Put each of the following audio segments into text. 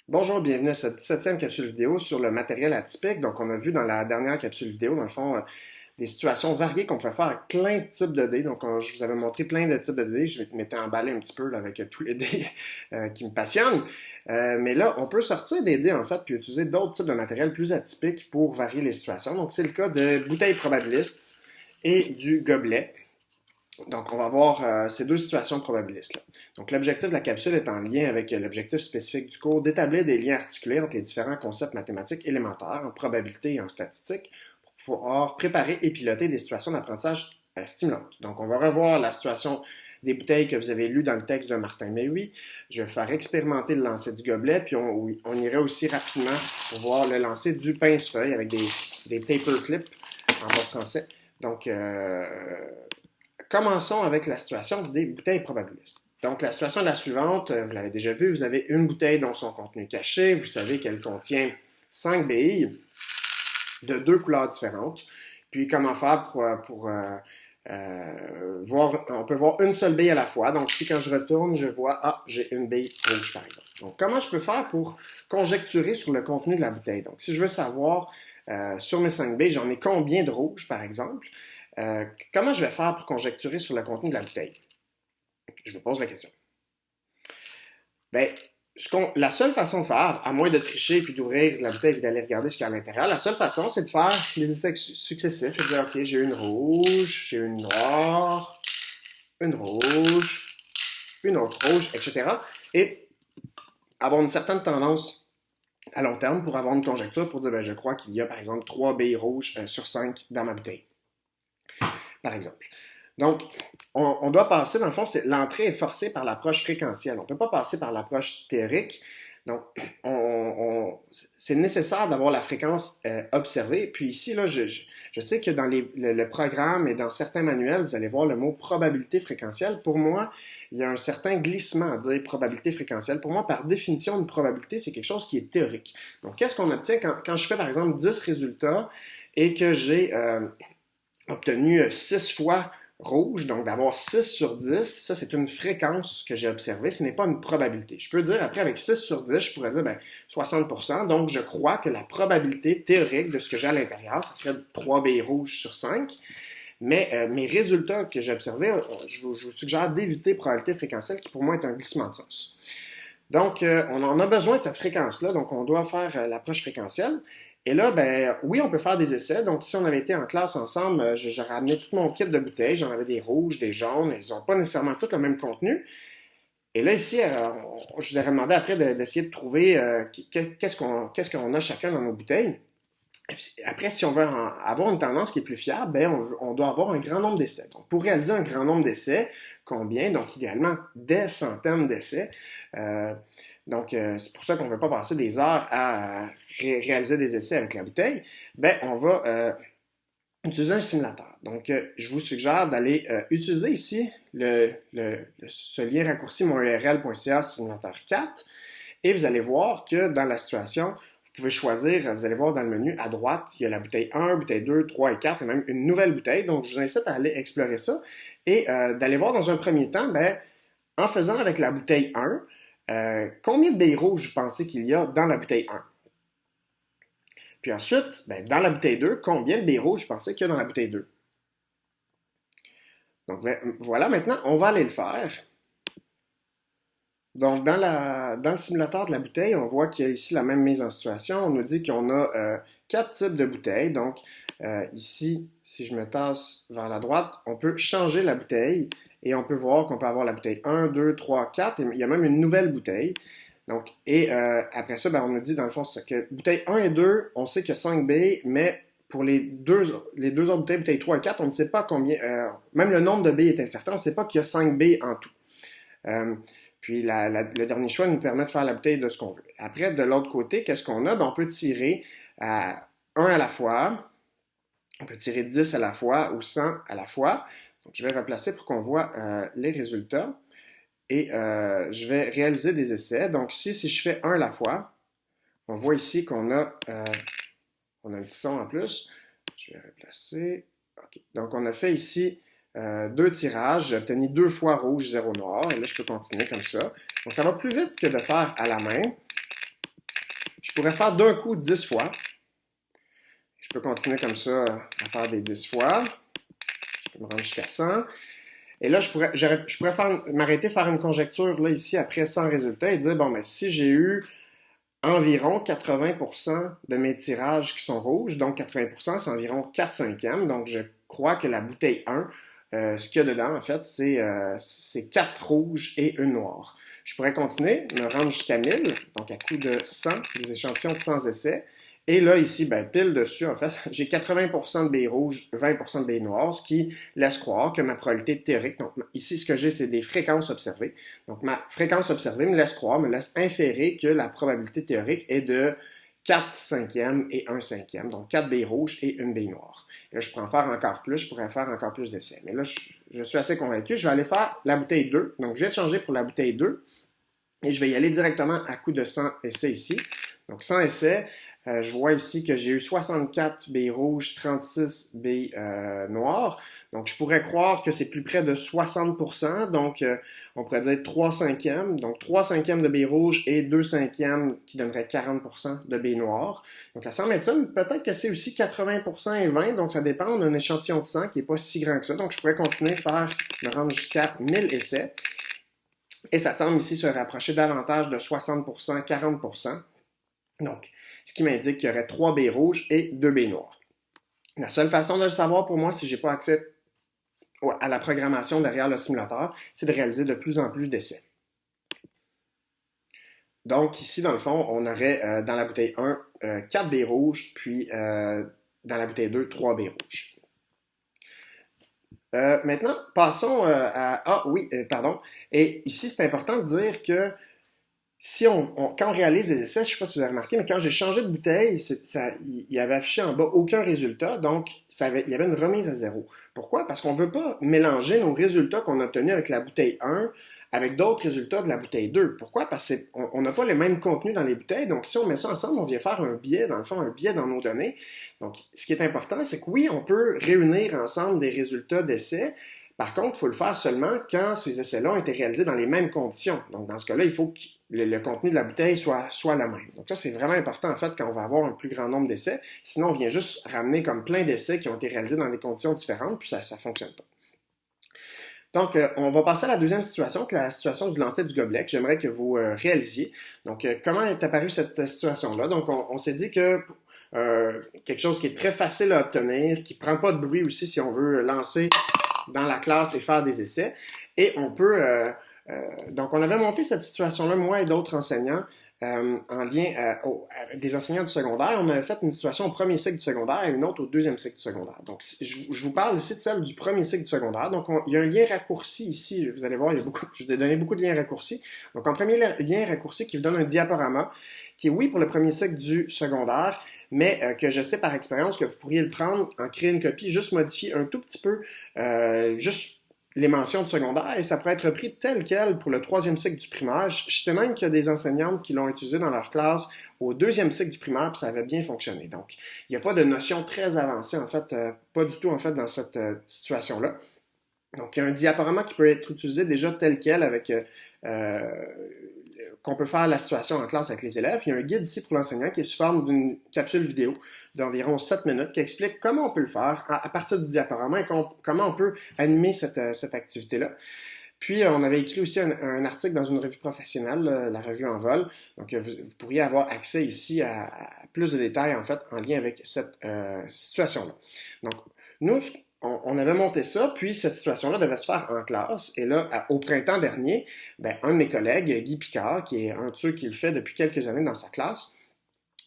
Bonjour, bienvenue à cette 17e capsule vidéo sur le matériel atypique. Donc, on a vu dans la dernière capsule vidéo, dans le fond, des situations variées qu'on peut faire avec plein de types de dés. Donc, je vous avais montré plein de types de dés. Je m'étais emballé un petit peu là, avec tous les dés qui me passionnent. Mais là, on peut sortir des dés, en fait, puis utiliser d'autres types de matériel plus atypiques pour varier les situations. Donc, c'est le cas de bouteilles probabilistes et du gobelet. Donc, on va voir ces deux situations probabilistes-là. Donc, l'objectif de la capsule est en lien avec l'objectif spécifique du cours d'établir des liens articulés entre les différents concepts mathématiques élémentaires en probabilité et en statistique pour pouvoir préparer et piloter des situations d'apprentissage stimulantes. Donc, on va revoir la situation des bouteilles que vous avez lues dans le texte de Martin Méoui. Je vais faire expérimenter le lancer du gobelet, puis on irait aussi rapidement pour voir le lancer du pince-feuille avec des paper clips en bon français. Donc, commençons avec la situation des bouteilles probabilistes. Donc, la situation est la suivante, vous l'avez déjà vu, vous avez une bouteille dont son contenu est caché, vous savez qu'elle contient 5 billes de deux couleurs différentes. Puis, comment faire pour voir, on peut voir une seule bille à la fois. Donc, si quand je retourne, je vois, j'ai une bille rouge, par exemple. Donc, comment je peux faire pour conjecturer sur le contenu de la bouteille? Donc, si je veux savoir, sur mes 5 billes, j'en ai combien de rouges, par exemple? Comment je vais faire pour conjecturer sur le contenu de la bouteille? Je me pose la question. Ben, la seule façon de faire, à moins de tricher puis d'ouvrir la bouteille et d'aller regarder ce qu'il y a à l'intérieur, la seule façon, c'est de faire des essais successifs et de dire, OK, j'ai une rouge, j'ai une noire, une rouge, une autre rouge, etc. Et avoir une certaine tendance à long terme pour avoir une conjecture pour dire, ben, je crois qu'il y a, par exemple, 3 billes rouges sur 5 dans ma bouteille, par exemple. Donc, on doit passer, dans le fond, l'entrée est forcée par l'approche fréquentielle. On ne peut pas passer par l'approche théorique. Donc, c'est nécessaire d'avoir la fréquence observée. Puis ici, là, je sais que dans le programme et dans certains manuels, vous allez voir le mot probabilité fréquentielle. Pour moi, il y a un certain glissement à dire probabilité fréquentielle. Pour moi, par définition, une probabilité, c'est quelque chose qui est théorique. Donc, qu'est-ce qu'on obtient quand je fais, par exemple, 10 résultats et que j'ai obtenu 6 fois rouge, donc d'avoir 6 sur 10, ça c'est une fréquence que j'ai observée, ce n'est pas une probabilité. Je peux dire après avec 6 sur 10, je pourrais dire 60%, donc je crois que la probabilité théorique de ce que j'ai à l'intérieur, ce serait 3 billes rouges sur 5, mais mes résultats que j'ai observés, je vous suggère d'éviter probabilité fréquentielle qui pour moi est un glissement de sens. Donc, on en a besoin de cette fréquence-là, donc on doit faire l'approche fréquentielle. Et là, ben oui, on peut faire des essais. Donc, si on avait été en classe ensemble, j'aurais amené tout mon kit de bouteilles. J'en avais des rouges, des jaunes. Ils n'ont pas nécessairement tous le même contenu. Et là, ici, je vous aurais demandé après d'essayer de trouver qu'est-ce qu'on a chacun dans nos bouteilles. Après, si on veut avoir une tendance qui est plus fiable, ben, on doit avoir un grand nombre d'essais. Donc, pour réaliser un grand nombre d'essais, combien? Donc, idéalement, des centaines d'essais. Euh, donc, c'est pour ça qu'on ne veut pas passer des heures à réaliser des essais avec la bouteille. Ben, on va utiliser un simulateur. Donc, je vous suggère d'aller utiliser ici ce lien raccourci monurl.ca simulateur 4 et vous allez voir que dans la situation, vous pouvez choisir, vous allez voir dans le menu à droite, il y a la bouteille 1, bouteille 2, 3 et 4 et même une nouvelle bouteille. Donc, je vous incite à aller explorer ça et d'aller voir dans un premier temps, ben, en faisant avec la bouteille 1, combien de baies rouges vous pensez qu'il y a dans la bouteille 1? Puis ensuite, ben, dans la bouteille 2, combien de baies rouges vous pensez qu'il y a dans la bouteille 2? Donc voilà, maintenant, on va aller le faire. Donc, dans le simulateur de la bouteille, on voit qu'il y a ici la même mise en situation. On nous dit qu'on a 4 types de bouteilles. Donc, ici, si je me tasse vers la droite, on peut changer la bouteille et on peut voir qu'on peut avoir la bouteille 1, 2, 3, 4. Et il y a même une nouvelle bouteille. Donc, et après ça, ben, on nous dit dans le fond que bouteille 1 et 2, on sait qu'il y a 5 billes, mais pour les deux autres bouteilles, bouteille 3 et 4, on ne sait pas combien, même le nombre de billes est incertain, on ne sait pas qu'il y a 5 billes en tout. Puis le dernier choix nous permet de faire la bouteille de ce qu'on veut. Après, de l'autre côté, qu'est-ce qu'on a? Ben, on peut tirer à 1 à la fois, on peut tirer 10 à la fois ou 100 à la fois. Donc, je vais replacer pour qu'on voit les résultats. Et je vais réaliser des essais. Donc, si je fais 1 à la fois, on voit ici on a un petit son en plus. Je vais replacer. OK. Donc, on a fait ici 2 tirages. J'ai obtenu 2 fois rouge, 0 noir. Et là, je peux continuer comme ça. Donc, ça va plus vite que de faire à la main. je pourrais faire d'un coup 10 fois. Je peux continuer comme ça à faire des 10 fois. Je peux me rendre jusqu'à 100. Et là, je pourrais m'arrêter, faire une conjecture là, ici après 100 résultats et dire, bon, ben, si j'ai eu environ 80% de mes tirages qui sont rouges, donc 80%, c'est environ 4 cinquièmes. Donc, je crois que la bouteille 1, ce qu'il y a dedans, en fait, c'est 4 rouges et une noire. Je pourrais continuer, me rendre jusqu'à 1000, donc à coup de 100, des échantillons de 100 essais. Et là, ici, ben, pile dessus, en fait, j'ai 80% de baies rouges, 20% de baies noires, ce qui laisse croire que ma probabilité théorique, donc ici, ce que j'ai, c'est des fréquences observées. Donc, ma fréquence observée me laisse croire, me laisse inférer que la probabilité théorique est de 4 cinquièmes et 1 cinquième, donc 4 baies rouges et une baie noire. Et là, je pourrais en faire encore plus, je pourrais faire encore plus d'essais. Mais là, je suis assez convaincu. Je vais aller faire la bouteille 2. Donc, je viens de changer pour la bouteille 2 et je vais y aller directement à coup de 100 essais ici. Donc, 100 essais. Je vois ici que j'ai eu 64 baies rouges, 36 baies noires. Donc, je pourrais croire que c'est plus près de 60%. Donc, on pourrait dire 3 cinquièmes. Donc, 3 cinquièmes de baies rouges et 2 cinquièmes qui donneraient 40% de baies noires. Donc, ça semble être ça, mais peut-être que c'est aussi 80% et 20. Donc, ça dépend d'un échantillon de 100 qui n'est pas si grand que ça. Donc, je pourrais continuer à me rendre jusqu'à 1000 essais. Et ça semble ici se rapprocher davantage de 60%, 40%. Donc, ce qui m'indique qu'il y aurait 3 baies rouges et 2 baies noires. La seule façon de le savoir pour moi, si je n'ai pas accès à la programmation derrière le simulateur, c'est de réaliser de plus en plus d'essais. Donc, ici, dans le fond, on aurait dans la bouteille 1, 4 baies rouges, puis dans la bouteille 2, 3 baies rouges. Maintenant, passons à... Ah oui, pardon. Et ici, c'est important de dire que si quand on réalise des essais, je ne sais pas si vous avez remarqué, mais quand j'ai changé de bouteille, il y avait affiché en bas aucun résultat, donc il y avait une remise à zéro. Pourquoi? Parce qu'on ne veut pas mélanger nos résultats qu'on a obtenus avec la bouteille 1 avec d'autres résultats de la bouteille 2. Pourquoi? Parce qu'on n'a pas les mêmes contenus dans les bouteilles, donc si on met ça ensemble, on vient faire un biais, dans le fond, un biais dans nos données. Donc, ce qui est important, c'est que oui, on peut réunir ensemble des résultats d'essais. Par contre, il faut le faire seulement quand ces essais-là ont été réalisés dans les mêmes conditions. Donc, dans ce cas-là, il faut que le contenu de la bouteille soit le même. Donc, ça, c'est vraiment important, en fait, quand on va avoir un plus grand nombre d'essais. Sinon, on vient juste ramener comme plein d'essais qui ont été réalisés dans des conditions différentes, puis ça ne fonctionne pas. Donc, on va passer à la deuxième situation, qui est la situation du lancer du gobelet, que j'aimerais que vous réalisiez. Donc, comment est apparue cette situation-là? Donc, on s'est dit que quelque chose qui est très facile à obtenir, qui ne prend pas de bruit aussi si on veut lancer dans la classe et faire des essais. Et on peut... donc, on avait monté cette situation-là, moi et d'autres enseignants, en lien avec des enseignants du secondaire. On avait fait une situation au premier cycle du secondaire et une autre au deuxième cycle du secondaire. Donc, je vous parle ici de celle du premier cycle du secondaire. Donc, il y a un lien raccourci ici. Vous allez voir, je vous ai donné beaucoup de liens raccourcis. Donc, en premier lien raccourci qui vous donne un diaporama qui est, oui, pour le premier cycle du secondaire, mais que je sais par expérience que vous pourriez le prendre, en créer une copie, juste modifier un tout petit peu, juste les mentions du secondaire, et ça pourrait être repris tel quel pour le troisième cycle du primaire. Je sais même qu'il y a des enseignantes qui l'ont utilisé dans leur classe au deuxième cycle du primaire, puis ça avait bien fonctionné. Donc, il n'y a pas de notion très avancée, en fait, pas du tout, en fait, dans cette situation-là. Donc, il y a un diaporama qui peut être utilisé déjà tel quel avec... qu'on peut faire la situation en classe avec les élèves. Il y a un guide ici pour l'enseignant qui est sous forme d'une capsule vidéo d'environ 7 minutes qui explique comment on peut le faire à partir du diaporama et comment on peut animer cette activité-là. Puis, on avait écrit aussi un article dans une revue professionnelle, la revue En Vol. Donc, vous pourriez avoir accès ici à plus de détails, en fait, en lien avec cette situation-là. Donc, nous, on avait monté ça, puis cette situation-là devait se faire en classe. Et là, au printemps dernier, ben, un de mes collègues, Guy Picard, qui est un de ceux qui le fait depuis quelques années dans sa classe,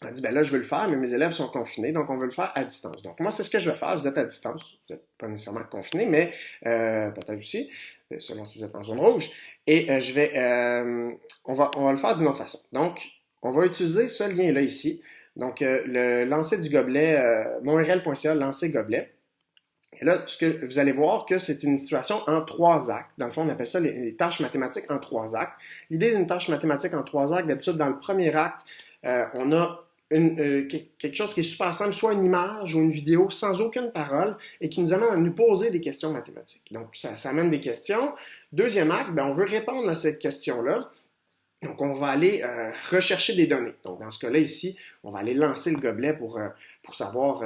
a dit, ben là, je veux le faire, mais mes élèves sont confinés, donc on veut le faire à distance. Donc, moi, c'est ce que je vais faire. Vous êtes à distance. Vous n'êtes pas nécessairement confinés, mais peut-être aussi, selon si vous êtes en zone rouge. Et on va le faire d'une autre façon. Donc, on va utiliser ce lien-là ici. Donc, le lancer du gobelet, monrel.ca, lancer gobelet. Et là, ce que vous allez voir que c'est une situation en 3 actes. Dans le fond, on appelle ça les tâches mathématiques en 3 actes. L'idée d'une tâche mathématique en 3 actes, d'habitude, dans le premier acte, on a quelque chose qui est super simple, soit une image ou une vidéo sans aucune parole et qui nous amène à nous poser des questions mathématiques. Donc, ça amène des questions. Deuxième acte, ben, on veut répondre à cette question-là. Donc, on va aller rechercher des données. Donc, dans ce cas-là, ici, on va aller lancer le gobelet pour savoir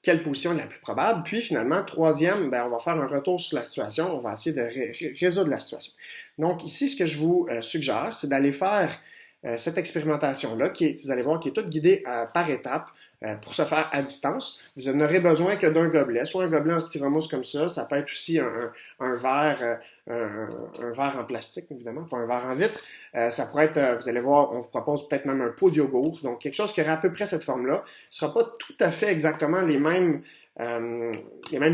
quelle position est la plus probable. Puis, finalement, troisième, ben, on va faire un retour sur la situation. On va essayer de résoudre la situation. Donc, ici, ce que je vous suggère, c'est d'aller faire cette expérimentation-là, vous allez voir, qui est toute guidée par étapes pour se faire à distance. Vous n'aurez besoin que d'un gobelet, soit un gobelet en styromousse comme ça peut être aussi un verre, un verre en plastique, évidemment, pas un verre en vitre. Ça pourrait être, vous allez voir, on vous propose peut-être même un pot de yogourt, donc quelque chose qui aura à peu près cette forme-là. Ce ne sera pas tout à fait exactement les mêmes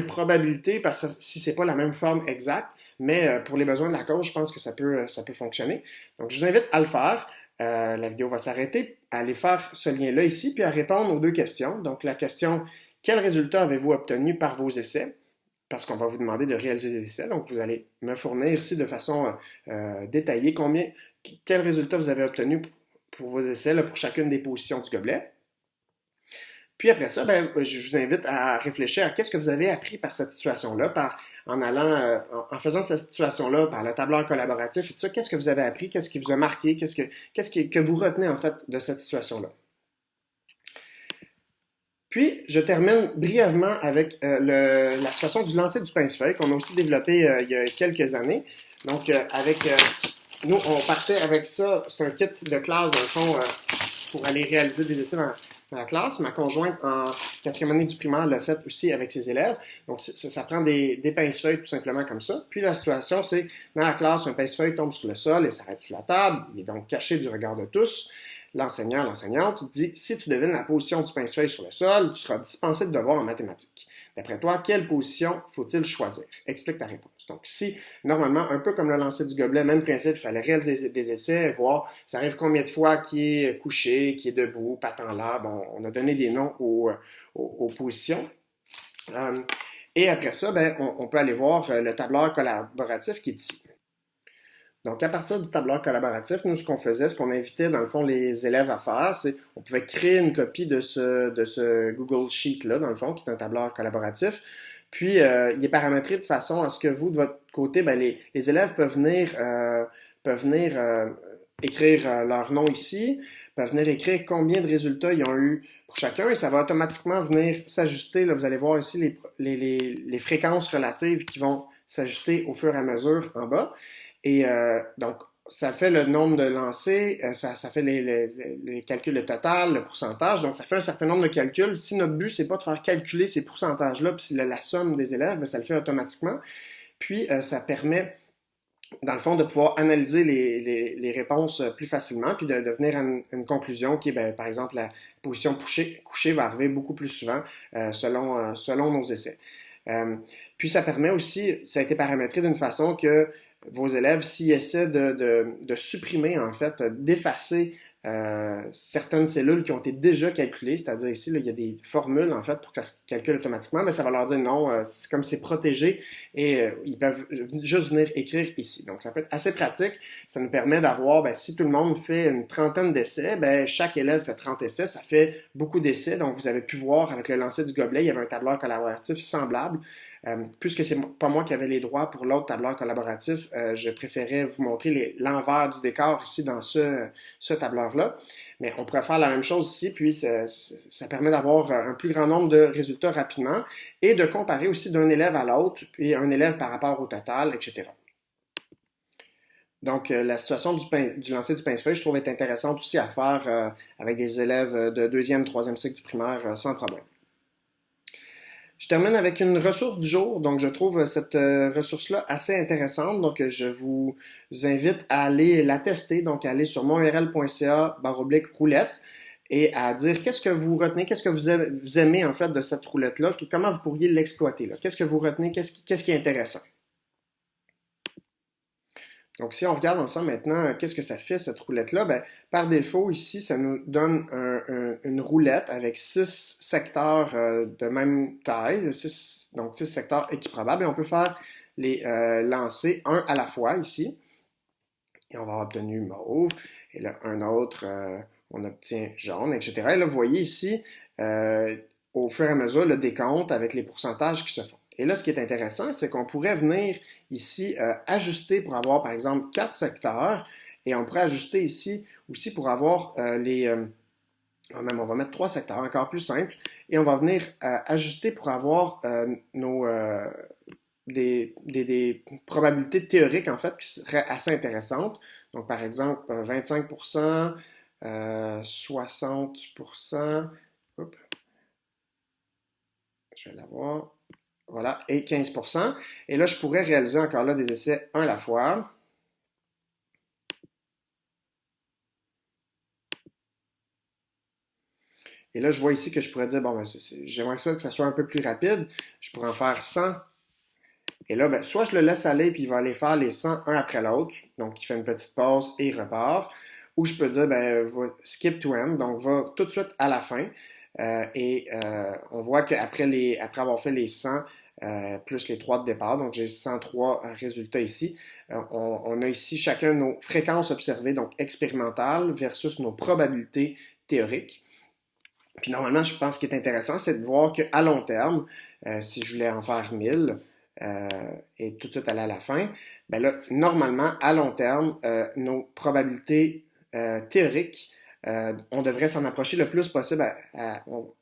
probabilités, parce que si c'est pas la même forme exacte, mais pour les besoins de la cause, je pense que ça peut fonctionner. Donc, je vous invite à le faire. La vidéo va s'arrêter, à aller faire ce lien-là ici, puis à répondre aux deux questions. Donc, la question, quel résultat avez-vous obtenu par vos essais? Parce qu'on va vous demander de réaliser des essais. Donc, vous allez me fournir ici de façon détaillée quel résultat vous avez obtenu pour vos essais, là, pour chacune des positions du gobelet. Puis après ça, ben, je vous invite à réfléchir à qu'est-ce que vous avez appris par cette situation-là, en faisant cette situation-là, par le tableur collaboratif et tout ça, qu'est-ce que vous avez appris, qu'est-ce qui vous a marqué, que vous retenez en fait de cette situation-là. Puis, je termine brièvement avec la situation du lancer du pince-feuille qu'on a aussi développé il y a quelques années. Donc, nous, on partait avec ça, c'est un kit de classe, dans le fond, pour aller réaliser des essais dans la classe. Ma conjointe, en quatrième année du primaire, l'a fait aussi avec ses élèves. Donc, ça prend des pince-feuilles tout simplement comme ça. Puis, la situation, c'est, dans la classe, un pince-feuille tombe sur le sol et s'arrête sur la table. Il est donc caché du regard de tous. L'enseignant, l'enseignante dit, si tu devines la position du pince-feuille sur le sol, tu seras dispensé de devoir en mathématiques. D'après toi, quelle position faut-il choisir? Explique ta réponse. Donc, si, normalement, un peu comme le lancer du gobelet, même principe, il fallait réaliser des essais, voir ça arrive combien de fois qui est couché, qui est debout, patent en l'air. Bon, on a donné des noms aux positions. Et après ça, ben, on peut aller voir le tableur collaboratif qui est ici. Donc, à partir du tableur collaboratif, nous, ce qu'on faisait, ce qu'on invitait, dans le fond, les élèves à faire, c'est on pouvait créer une copie de ce Google Sheet-là, dans le fond, qui est un tableur collaboratif. Puis, il est paramétré de façon à ce que vous, de votre côté, ben, les élèves peuvent venir écrire leur nom ici, peuvent venir écrire combien de résultats ils ont eu pour chacun, et ça va automatiquement venir s'ajuster. Là, vous allez voir ici les fréquences relatives qui vont s'ajuster au fur et à mesure en bas. Et donc, ça fait le nombre de lancers, ça fait les calculs de total, le pourcentage. Donc, ça fait un certain nombre de calculs. Si notre but, c'est pas de faire calculer ces pourcentages-là, puis la somme des élèves, bien, ça le fait automatiquement. Puis, ça permet, dans le fond, de pouvoir analyser les réponses plus facilement, puis de venir à une conclusion qui est, bien, par exemple, la position couchée va arriver beaucoup plus souvent selon nos essais. Puis, ça permet aussi, ça a été paramétré d'une façon que vos élèves, s'ils essaient de supprimer, en fait, d'effacer certaines cellules qui ont été déjà calculées, c'est-à-dire ici, là, il y a des formules, en fait, pour que ça se calcule automatiquement, mais ça va leur dire non, c'est comme c'est protégé et ils peuvent juste venir écrire ici. Donc, ça peut être assez pratique. Ça nous permet d'avoir, ben, si tout le monde fait une trentaine d'essais, ben, chaque élève fait 30 essais, ça fait beaucoup d'essais. Donc, vous avez pu voir avec le lancer du gobelet, il y avait un tableur collaboratif semblable. Puisque c'est pas moi qui avais les droits pour l'autre tableur collaboratif, je préférais vous montrer l'envers du décor ici dans ce tableur-là. Mais on pourrait faire la même chose ici, puis ça permet d'avoir un plus grand nombre de résultats rapidement et de comparer aussi d'un élève à l'autre, puis un élève par rapport au total, etc. Donc, la situation du lancer du pince-feuille, je trouve est intéressante aussi à faire avec des élèves de deuxième, troisième cycle du primaire sans problème. Je termine avec une ressource du jour. Donc, je trouve cette ressource-là assez intéressante. Donc, je vous invite à aller la tester. Donc, à aller sur monurl.ca/roulette et à dire qu'est-ce que vous retenez, qu'est-ce que vous aimez en fait de cette roulette-là, comment vous pourriez l'exploiter. Qu'est-ce que vous retenez, qu'est-ce qui est intéressant. Donc, si on regarde ensemble maintenant, qu'est-ce que ça fait cette roulette-là? Ben, par défaut, ici, ça nous donne une roulette avec 6 secteurs de même taille, donc 6 secteurs équiprobables, et on peut faire les lancer un à la fois ici. Et on va avoir obtenu mauve, et là, un autre, on obtient jaune, etc. Et là, vous voyez ici, au fur et à mesure, le décompte avec les pourcentages qui se font. Et là, ce qui est intéressant, c'est qu'on pourrait venir ici ajuster pour avoir, par exemple, 4 secteurs. Et on pourrait ajuster ici aussi pour avoir même on va mettre 3 secteurs, encore plus simple. Et on va venir ajuster pour avoir des probabilités théoriques, en fait, qui seraient assez intéressantes. Donc, par exemple, 25%, 60%, oups, je vais l'avoir, voilà, et 15%. Et là, je pourrais réaliser encore là des essais un à la fois. Et là, je vois ici que je pourrais dire, bon, ben, j'aimerais ça que ça soit un peu plus rapide. Je pourrais en faire 100. Et là, ben, soit je le laisse aller puis il va aller faire les 100 un après l'autre. Donc, il fait une petite pause et il repart. Ou je peux dire, ben, skip to end. Donc, va tout de suite à la fin. On voit qu'après avoir fait les 100 plus les 3 de départ, donc j'ai 103 résultats ici, on a ici chacun nos fréquences observées, donc expérimentales, versus nos probabilités théoriques. Puis normalement, je pense que ce qui est intéressant, c'est de voir qu'à long terme, si je voulais en faire 1000 euh, et tout de suite aller à la fin, ben là, normalement, à long terme, nos probabilités théoriques, on devrait s'en approcher le plus possible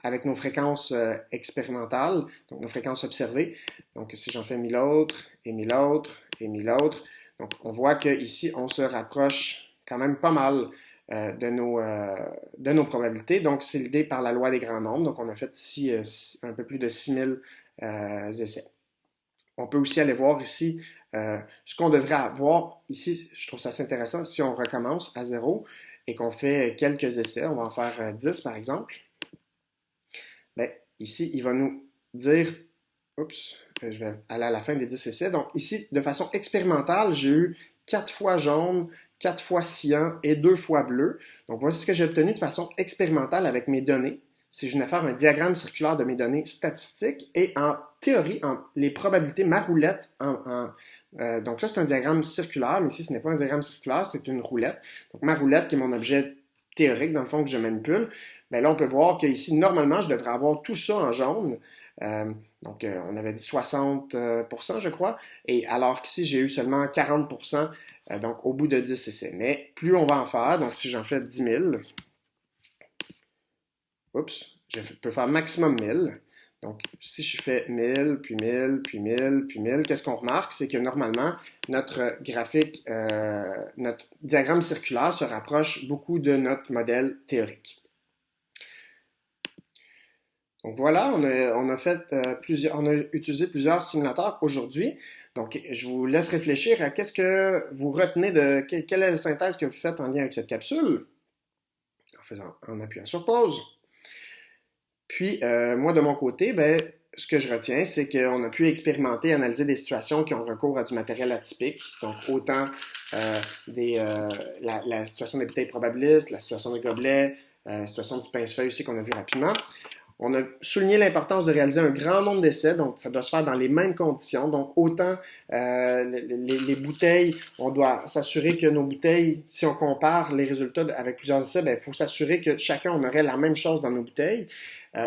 avec nos fréquences expérimentales, donc nos fréquences observées. Donc si j'en fais 1000 autres, et 1000 autres, et 1000 autres, donc on voit qu'ici, on se rapproche quand même pas mal de nos probabilités. Donc, c'est l'idée par la loi des grands nombres. Donc, on a fait ici un peu plus de 6000 essais. On peut aussi aller voir ici ce qu'on devrait avoir. Ici, je trouve ça assez intéressant. Si on recommence à zéro et qu'on fait quelques essais, on va en faire 10 par exemple, bien, ici, il va nous dire, oups, je vais aller à la fin des 10 essais. Donc, ici, de façon expérimentale, j'ai eu 4 fois jaune, 4 fois cyan et 2 fois bleu. Donc, voici ce que j'ai obtenu de façon expérimentale avec mes données. Si je venais faire un diagramme circulaire de mes données statistiques et en théorie, les probabilités, ma roulette, donc ça c'est un diagramme circulaire, mais ici ce n'est pas un diagramme circulaire, c'est une roulette. Donc ma roulette qui est mon objet théorique dans le fond que je manipule, bien là on peut voir qu'ici normalement je devrais avoir tout ça en jaune. On avait dit 60%, je crois, et alors qu'ici j'ai eu seulement 40%, donc au bout de 10 essais. Mais plus on va en faire, donc si j'en fais 10 000, oups, je peux faire maximum 1000. Donc, si je fais 1000, puis 1000, puis 1000, puis 1000, qu'est-ce qu'on remarque? C'est que normalement, notre graphique, notre diagramme circulaire se rapproche beaucoup de notre modèle théorique. Donc voilà, on a utilisé plusieurs simulateurs aujourd'hui. Donc, je vous laisse réfléchir à qu'est-ce que vous retenez quelle est la synthèse que vous faites en lien avec cette capsule, en appuyant sur pause. Puis, moi, de mon côté, ben, ce que je retiens, c'est qu'on a pu expérimenter, analyser des situations qui ont recours à du matériel atypique. Donc, autant la situation des bouteilles probabilistes, la situation des gobelets, la situation du pince-feuille aussi qu'on a vu rapidement. On a souligné l'importance de réaliser un grand nombre d'essais, donc ça doit se faire dans les mêmes conditions. Donc autant les bouteilles, on doit s'assurer que nos bouteilles, si on compare les résultats avec plusieurs essais, il faut s'assurer que chacun on aurait la même chose dans nos bouteilles.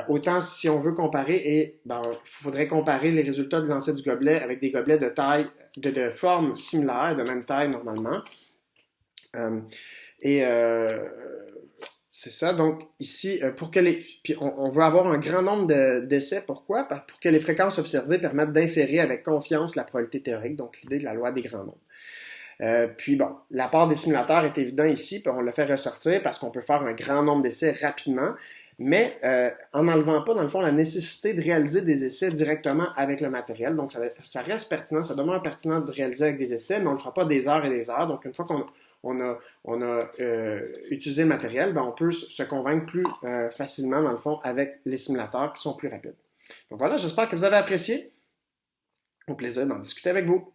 Autant si on veut comparer, il faudrait comparer les résultats de lancer du gobelet avec des gobelets de taille, de forme similaire, de même taille normalement. C'est ça. Donc, ici, puis on veut avoir un grand nombre d'essais. Pourquoi? Pour que les fréquences observées permettent d'inférer avec confiance la probabilité théorique, donc l'idée de la loi des grands nombres. Puis bon, l'apport des simulateurs est évident ici, puis on le fait ressortir parce qu'on peut faire un grand nombre d'essais rapidement, mais en n'enlevant pas, dans le fond, la nécessité de réaliser des essais directement avec le matériel. Donc, ça reste pertinent, ça demeure pertinent de réaliser avec des essais, mais on ne le fera pas des heures et des heures. Donc, une fois qu'on a utilisé le matériel, on peut se convaincre plus facilement, dans le fond, avec les simulateurs qui sont plus rapides. Donc voilà, j'espère que vous avez apprécié. Au plaisir d'en discuter avec vous.